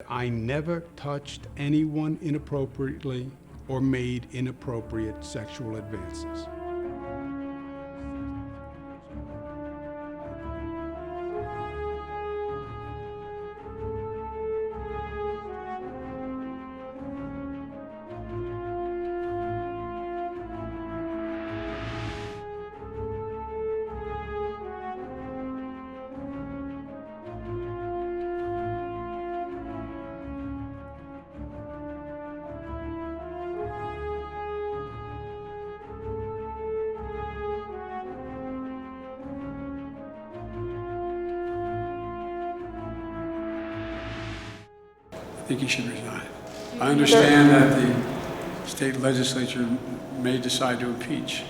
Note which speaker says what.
Speaker 1: I never touched anyone inappropriately or made inappropriate sexual advances.
Speaker 2: I think he should resign. I understand that the state legislature may decide to impeach.